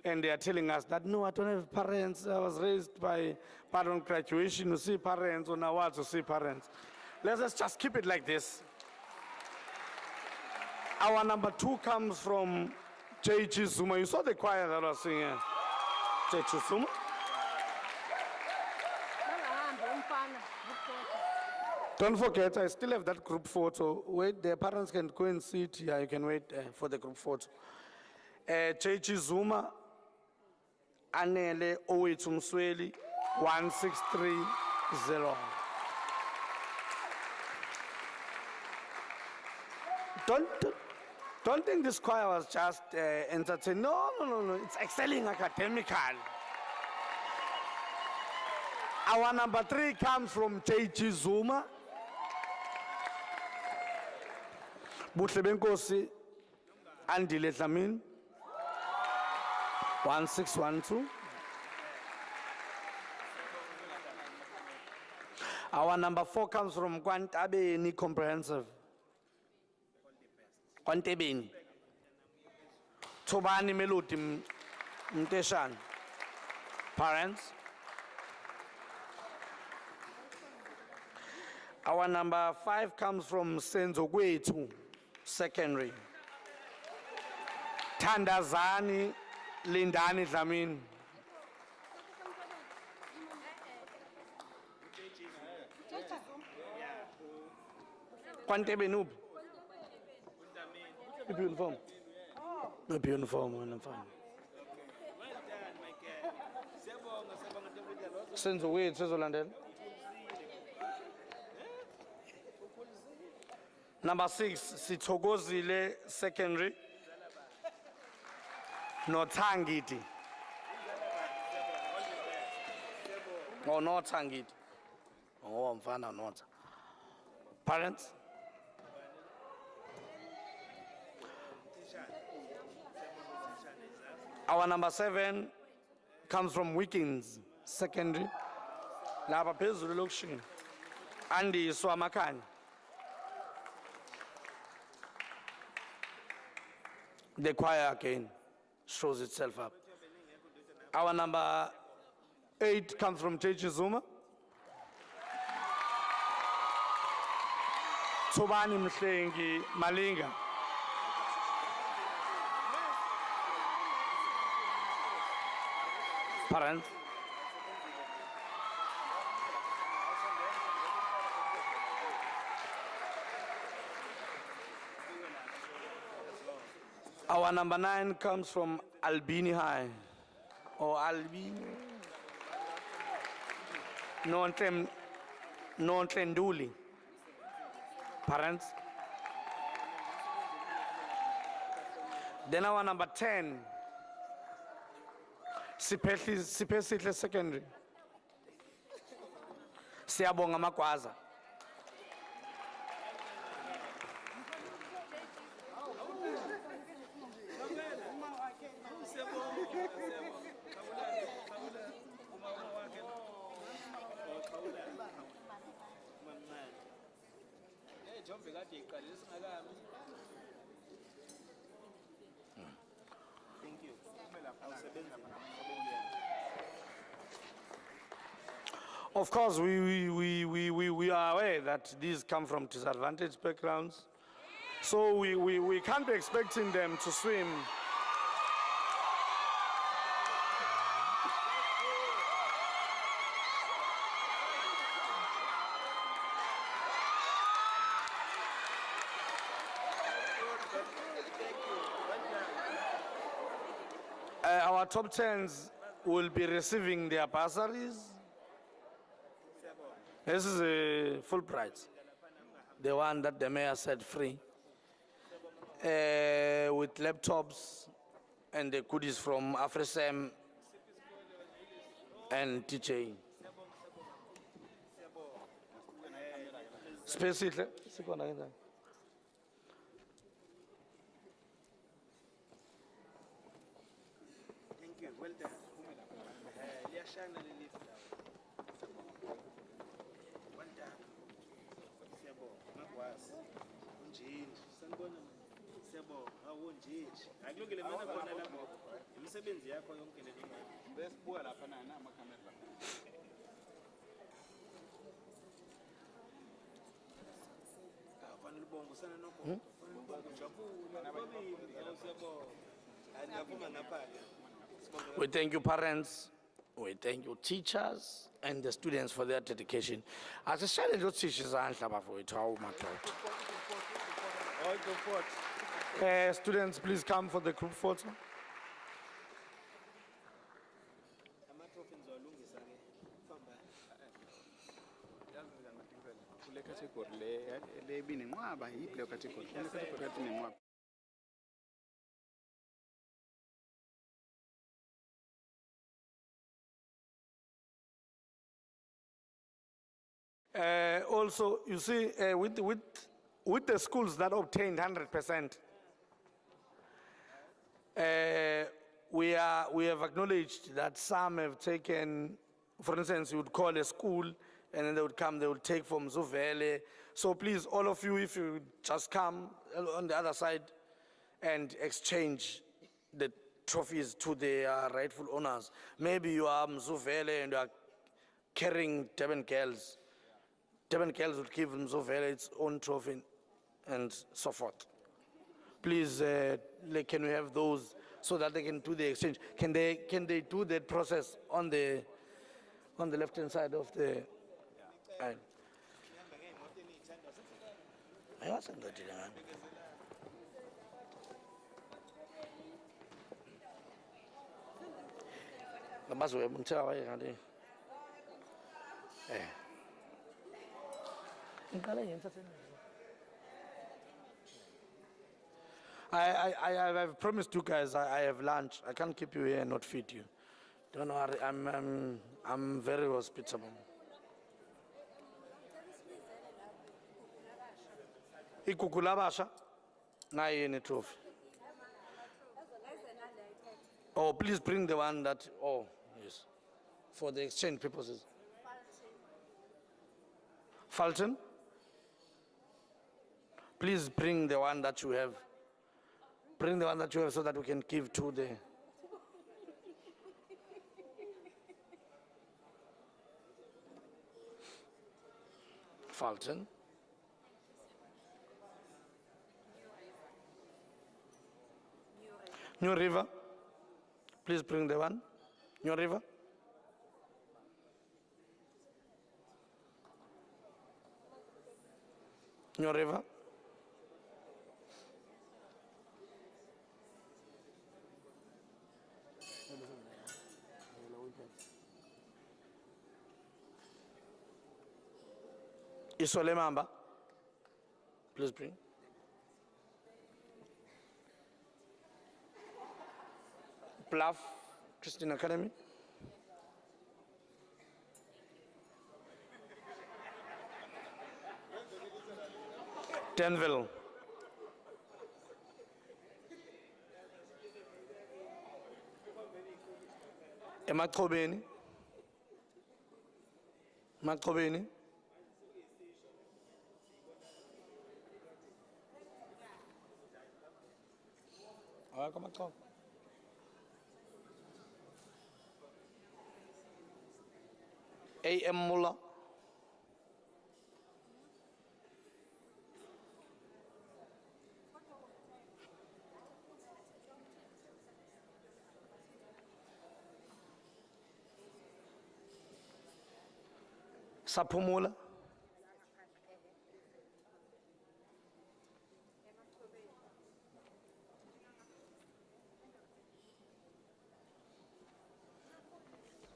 and they are telling us that, no, I don't have parents. I was raised by parent graduation to see parents, or now to see parents. Let's just keep it like this. Our number 2 comes from J.G. Zuma. You saw the choir that was singing. J.G. Zuma? Don't forget, I still have that group photo. Wait, the parents can go and see it here. You can wait for the group photo. J.G. Zuma, Anele Owetumsweli, 1630. Don't think this choir was just entertaining. No. It's excelling academically. Our number 3 comes from J.G. Zuma. Butlebenkosi Andile Tlamin, 1612. Our number 4 comes from Kwantabeni Comprehensive. Kwantebeni. Tobani Melody Mteshan. Parents. Our number 5 comes from Senzo Gwetu Secondary. Tandazani Lindani Dlamini. Kwantebe noob. Maybe uniform. Maybe uniform, I'm fine. Senzo Gwetu, Senzo London. Number 6, Sitogozile Secondary. Notangiti. Oh, Notangiti. Oh, I'm fine, not. Parents? Our number 7 comes from Wickens Secondary. Laba phezulu lokushini. Andy Swamakani. The choir again shows itself up. Our number 8 comes from J.G. Zuma. Tsobani Mhlengi Malinga. Parents. Our number 9 comes from Albini High, or Albini. Non-Trenduli. Parents. Then our number 10, Sipesihle Secondary. Siyabonga Magwaza. Of course, we are aware that these come from disadvantaged backgrounds. So we can't be expecting them to swim. Our top 10s will be receiving their bursaries. This is a full price, the one that the mayor said free, with laptops and the goodies from AfriSem and TJ. Specifically, Thank you. Well done. Liyashana le lift lawo. Well done. Siyabonga. Magwazi. Unjinji. Sanibona. Siyabonga. Awunjinji. Akulungile mina khona lapho. Imisebenzi yakho yonke le nto. Besibuya lapha na amakhamera lapha. Fanele ubonge usana nokho. Fanele ubonge ujabule. Babili. Siyabonga. Aniyavuma ngapha. We thank you, parents. We thank you, teachers, and the students for their dedication. As a challenge, what teachers are for it, how much? All go forth. Students, please come for the group photo. Amatrophy ngizolungisa ke. Famba. Yazi ngamatikela. Kule category le binenqwaba yiphi le category? Kule category yathi nenqwaba. Also, you see, with the schools that obtained 100%, we have acknowledged that some have taken, for instance, you would call a school and then they would come, they would take from Zuvele. So please, all of you, if you just come on the other side and exchange the trophies to their rightful owners. Maybe you are Mzuvele and you are carrying Durban Girls. Durban Girls would give Mzuvele its own trophy and so forth. Please, can we have those so that they can do the exchange? Can they do that process on the left-hand side of the? I wasn't good, I've promised you guys I have lunch. I can't keep you here and not feed you. Don't worry, I'm very hospitable. Ikukulabasha, na yeni trophy. Oh, please bring the one that, oh, yes, for the exchange purposes. Fulton? Please bring the one that you have. Bring the one that you have so that we can give to the... Fulton? New River, please bring the one. New River. New River. Isole Mamba, please bring. Bluff Christian Academy. Denville. Emachobeni. Machobeni. Come on. A.M. Mullah. Sapumula.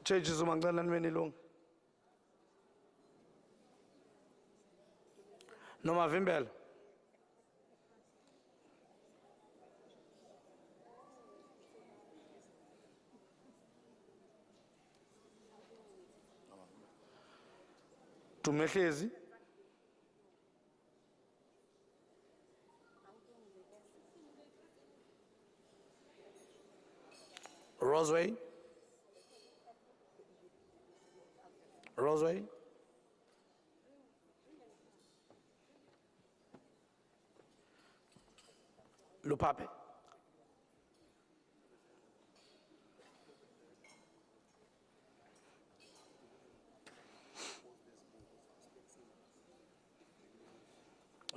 Chechi Zumangala Nwenilung. Noma Vimbel. Tumehlezi. Roseway. Roseway. Lupape.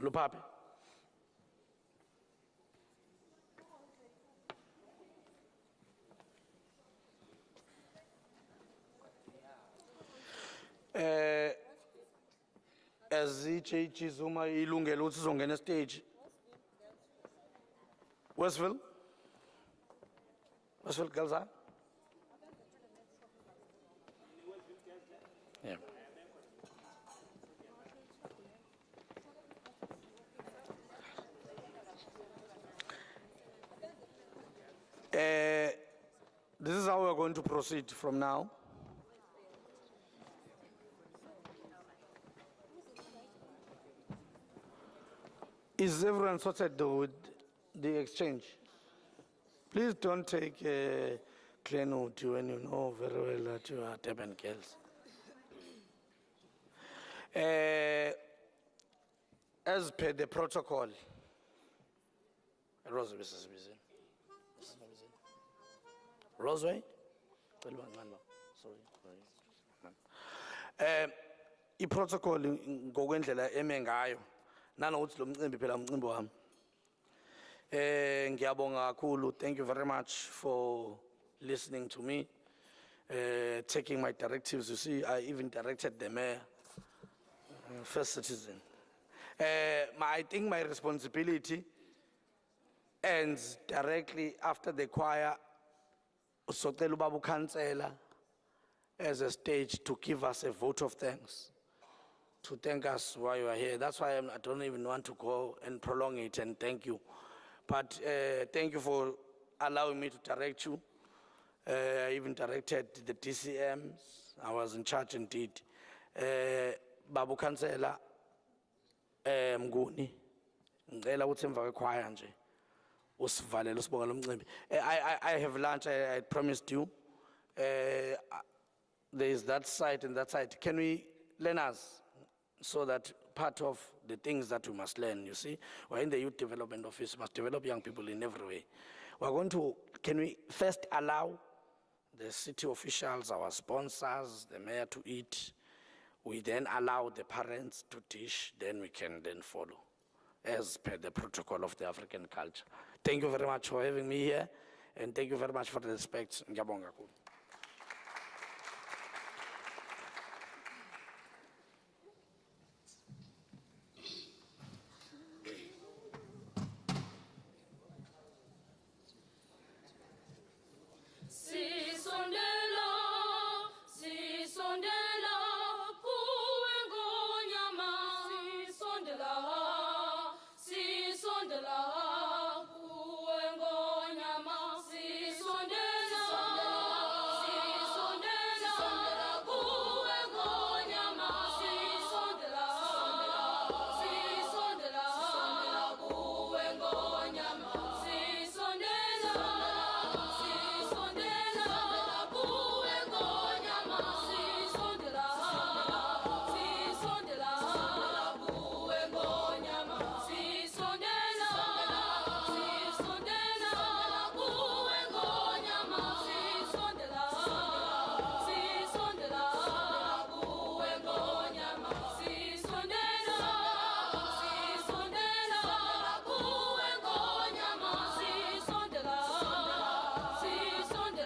Lupape. As Chechi Zuma ilungelo ukuthi sizongena stage. Westville? Westville girls are? Yeah. This is how we're going to proceed from now. Is everyone sorted though with the exchange? Please don't take a clear note when you know very well that you are Durban girls. As per the protocol, Roseway. Roseway? Sorry. I-protocol ngokwendlela eme ngayo nanokuthi lo mcimbi phela umcimbi wami. Ngiyabonga kakhulu. Thank you very much for listening to me, taking my directives. You see, I even directed the mayor, first citizen. I think my responsibility ends directly after the choir. Socela ubaba ukhansela as a stage to give us a vote of thanks, to thank us why you are here. That's why I don't even want to go and prolong it and thank you. But thank you for allowing me to direct you. I even directed the DCMs. I was in charge indeed. Babu Kansela Mguni. Ngela ukuthi emva kwekhwaya nje. Usivalele usibonga lo mcimbi. I have lunch, I promised you. There is that side and that side. Can we learn us so that part of the things that we must learn, you see, we're in the youth development office, must develop young people in every way. We're going to, can we first allow the city officials, our sponsors, the mayor to eat? We then allow the parents to dish, then we can then follow as per the protocol of the African culture. Thank you very much for having me here. And thank you very much for the respect. Ngiyabonga kakhulu. Sisondela kuwe ngonyama sisondela kuwe ngonyama sisondela kuwe ngonyama sisondela kuwe ngonyama sisondela kuwe ngonyama sisondela kuwe ngonyama sisondela kuwe ngonyama sisondela kuwe ngonyama sisondela kuwe ngonyama sisondela kuwe ngonyama sisondela kuwe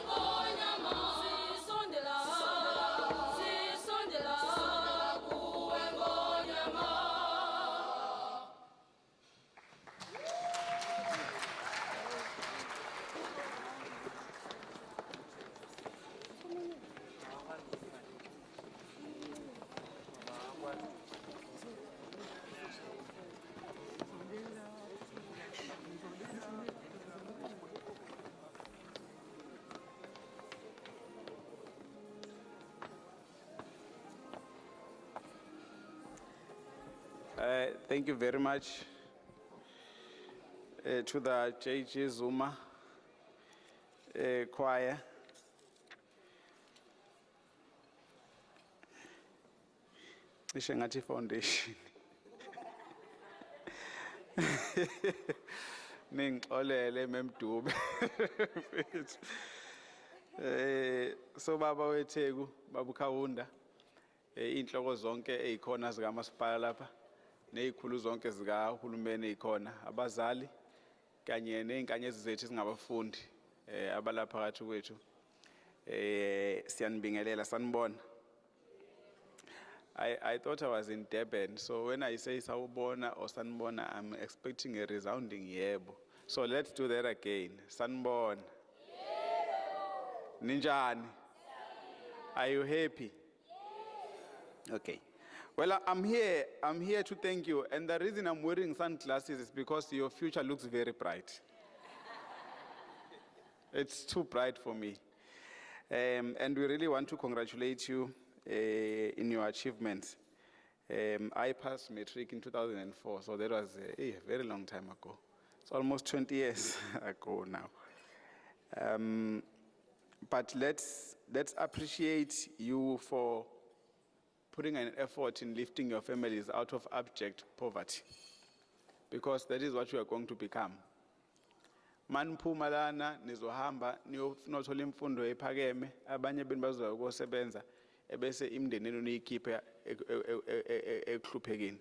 ngonyama sisondela kuwe ngonyama Thank you very much to the JG Zuma choir. Ishe ngathi foundation. Ningixolele memdube. So baba weTheku, baba uKhawunda, inhloko zonke ezikhona zika masipala lapha, nezikhulu zonke zika uhulumeni ezikhona, abazali kanye nezinkanyezi zethu singabafundi abalapha phakathi kwethu. Siyanibingelela sanibona. I thought I was in Durban, so when I say sawubona or sanibona, I'm expecting a resounding yebo. So let's do that again. Sanibona. Ninjani? Are you happy? Okay. Well, I'm here to thank you, and the reason I'm wearing sunglasses is because your future looks very bright. It's too bright for me. And we really want to congratulate you in your achievements. I passed Matric in 2004, so that was a very long time ago. It's almost 20 years ago now. But let's appreciate you for putting an effort in lifting your families out of abject poverty, because that is what you are going to become. Maniphuma lana nizohamba niyothola imfundo ephakeme, abanye benu bazoya ukusebenza ebese imndeni yenu niyikhiphe ekuhluphekeni.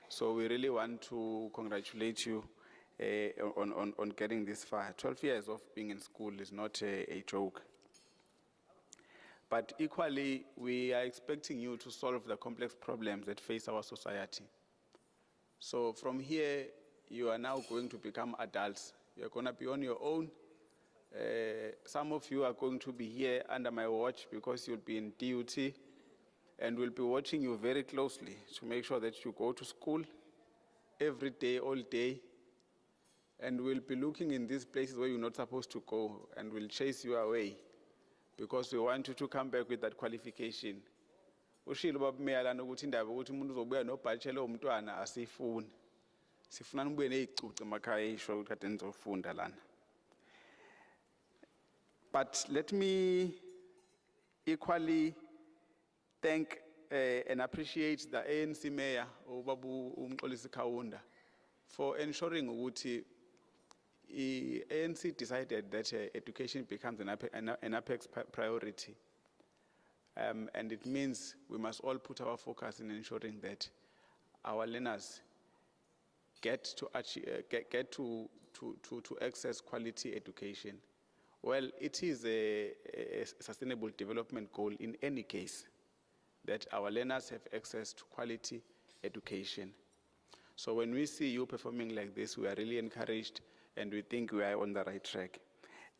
So we really want to congratulate you on getting this far. 12 years of being in school is not a joke. But equally, we are expecting you to solve the complex problems that face our society. So from here, you are now going to become adults. You're going to be on your own. Some of you are going to be here under my watch because you'll be in DUT, and we'll be watching you very closely to make sure that you go to school every day, all day, and we'll be looking in these places where you're not supposed to go, and we'll chase you away because we want you to come back with that qualification. Ushilo baba meyalana ukuthi indaba ukuthi umuntu uzobuya nobhatshela umntwana asifuni. Sifuna nibuye nezicucu emakhaya isho ukuthi kade nizofunda lana. But let me equally thank and appreciate the ANC Mayor, Ubabu Umxolisi Kaunda, for ensuring ukuthi ANC decided that education becomes an apex priority. And it means we must all put our focus in ensuring that our learners get to access quality education. Well, it is a sustainable development goal in any case that our learners have access to quality education. So when we see you performing like this, we are really encouraged and we think we are on the right track.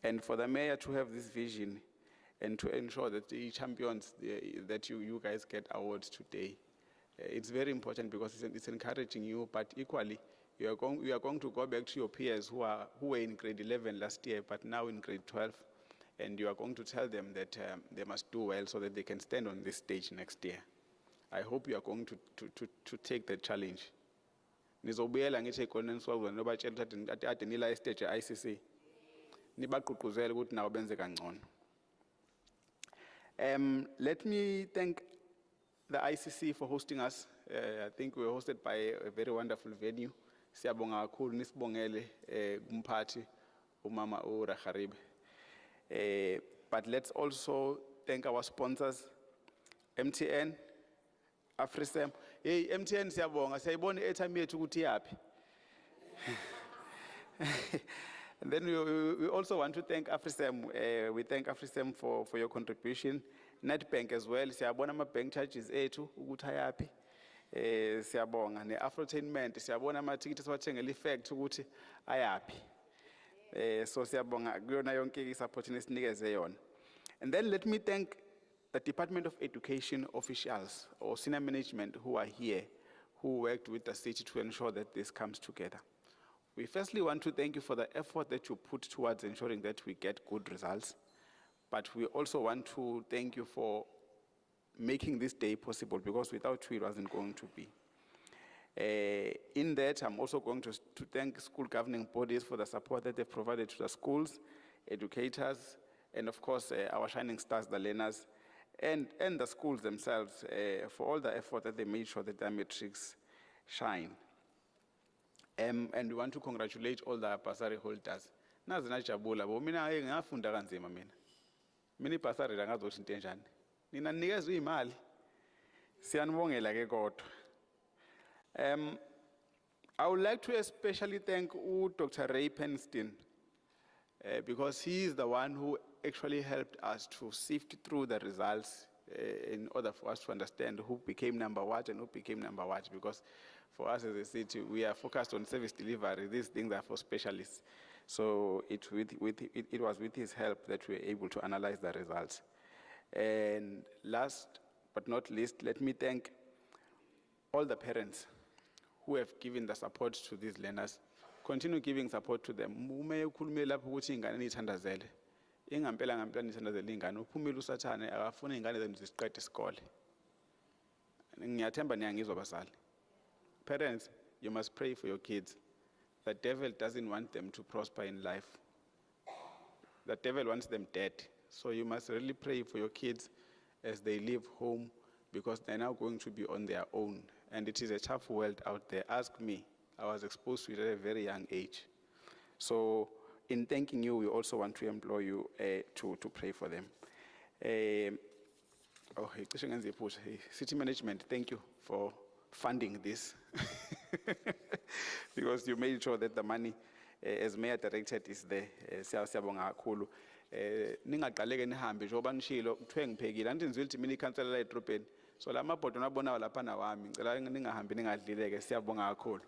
And for the mayor to have this vision and to ensure that the champions, that you guys get awards today, it's very important because it's encouraging you, but equally, you are going to go back to your peers who were in grade 11 last year, but now in grade 12, and you are going to tell them that they must do well so that they can stand on this stage next year. I hope you are going to take the challenge. Nizobuyela ngithi ekoneni swabona nobatshela ukuthi ade nila stage ICC. Nibaqhuquzele ukuthi nawo benze kangcono. Let me thank the ICC for hosting us. I think we were hosted by a very wonderful venue. Siyabonga kakhulu nisibongele kumphathi umama uRaharibe. But let's also thank our sponsors, MTN, AfriSam. Hey, MTN siyabonga, siyayibona i-airtime yethu ukuthi yaphi. And then we also want to thank AfriSam. We thank AfriSam for your contribution. Netbank as well. Siyabona ama-bank charges ethu ukuthi ayaphi. Siyabonga ne-Afrotainment. Siyabona ama-tickets wathengela effect ukuthi ayaphi. So siyabonga kuyona yonke i-support nesinikeze yona. And then let me thank the Department of Education officials or senior management who are here, who worked with the city to ensure that this comes together. We firstly want to thank you for the effort that you put towards ensuring that we get good results, but we also want to thank you for making this day possible, because without you it wasn't going to be. In that, I'm also going to thank school governing bodies for the support that they've provided to the schools, educators, and of course our shining stars, the learners, and the schools themselves for all the effort that they made sure that their matrics shine. And we want to congratulate all the bursary holders. Nazi najabula bo mina ngafunda kanzima mina. Mina bursary la ngazothi into enjani. Nina nikezwe imali. Siyanibongela ke kodwa. I would like to especially thank Dr. Ray Penston because he is the one who actually helped us to sift through the results in order for us to understand who became number what and who became number what, because for us as a city, we are focused on service delivery. These things are for specialists. So it was with his help that we were able to analyze the results. And last but not least, let me thank all the parents who have given the support to these learners. Continue giving support to them. Ume ukhulume lapho ukuthi ingane nithandazele. Ingampela nithandazele ingane. Uphumile usathane akafuna ingane zenu ziqede isikole. Ngiyathemba niyangizwa bazali. Parents, you must pray for your kids. The devil doesn't want them to prosper in life. The devil wants them dead. So you must really pray for your kids as they leave home, because they're now going to be on their own. And it is a tough world out there. Ask me. I was exposed to it at a very young age. So in thanking you, we also want to implore you to pray for them. City management, thank you for funding this. Because you made sure that the money, as mayor directed, is there. Siyabonga kakhulu. Ningaqaleke nihambe njengoba nishilo kuthiwe ngiphekile anti nizwe ukuthi mina ikhansela la edrobheni. So la mabhodo nabona lapha nawami ngicela ningahambi ningadlileke. Siyabonga kakhulu.